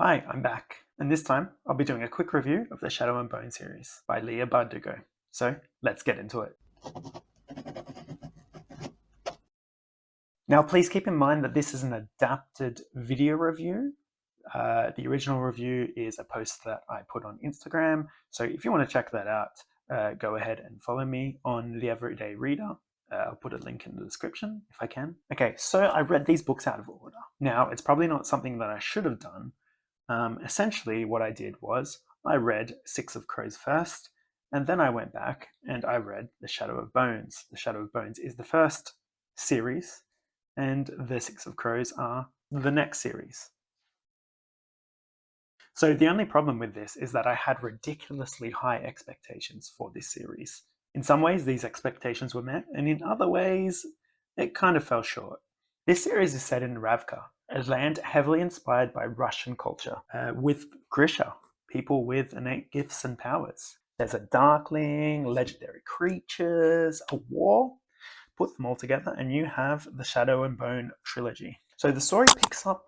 Hi, I'm back, and this time I'll be doing a quick review of the Shadow and Bone series by Leigh Bardugo. So let's get into it. Now please keep in mind that this is an adapted video review. The original review is a post that I put on Instagram, so if you want to check that out, go ahead and follow me on The Everyday Reader. I'll put a link in the description if I can. Okay, so I read these books out of order. Now, it's probably not something that I should have done. Essentially, what I did was I read Six of Crows first, and then I went back and I read The Shadow of Bones. The Shadow of Bones is the first series, and The Six of Crows are the next series. So the only problem with this is that I had ridiculously high expectations for this series. In some ways, these expectations were met, and in other ways, it kind of fell short. This series is set in Ravka, a land heavily inspired by Russian culture, with Grisha, people with innate gifts and powers. There's a Darkling, legendary creatures, a war. Put them all together, and you have the Shadow and Bone trilogy. So the story picks up.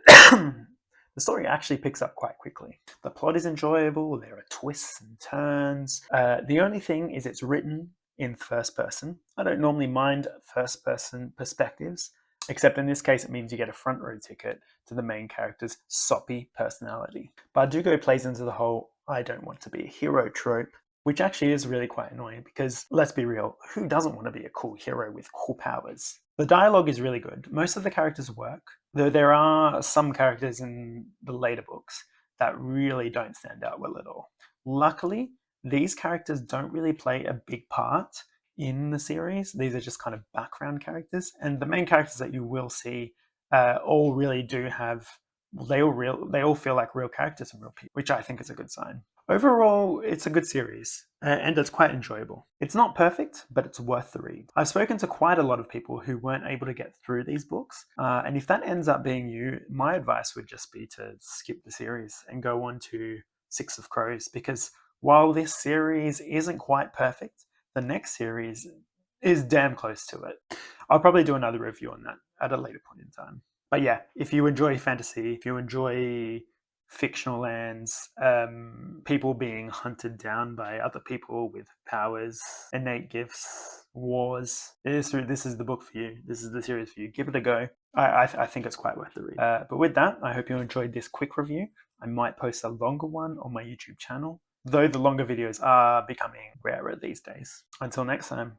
The story actually picks up quite quickly. The plot is enjoyable, there are twists and turns. The only thing is it's written in first person. I don't normally mind first person perspectives, except in this case it means you get a front row ticket to the main character's soppy personality. Bardugo plays into the whole I don't want to be a hero trope, which actually is really quite annoying because, let's be real, who doesn't want to be a cool hero with cool powers? The dialogue is really good. Most of the characters work, though there are some characters in the later books that really don't stand out well at all. Luckily, these characters don't really play a big part in the series. These are just kind of background characters, and the main characters that you will see all really do have they all feel like real characters and real people, which I think is a good sign. Overall, it's a good series, and it's quite enjoyable. It's not perfect, but it's worth the read. I've spoken to quite a lot of people who weren't able to get through these books, and if that ends up being you, my advice would just be to skip the series and go on to Six of Crows, because while this series isn't quite perfect, the next series is damn close to it. I'll probably do another review on that at a later point in time. But yeah, if you enjoy fantasy, if you enjoy fictional lands, people being hunted down by other people with powers, innate gifts, wars, this is the book for you. This is the series for you. Give it a go. I think it's quite worth the read. But with that, I hope you enjoyed this quick review. I might post a longer one on my YouTube channel, though the longer videos are becoming rarer these days. Until next time.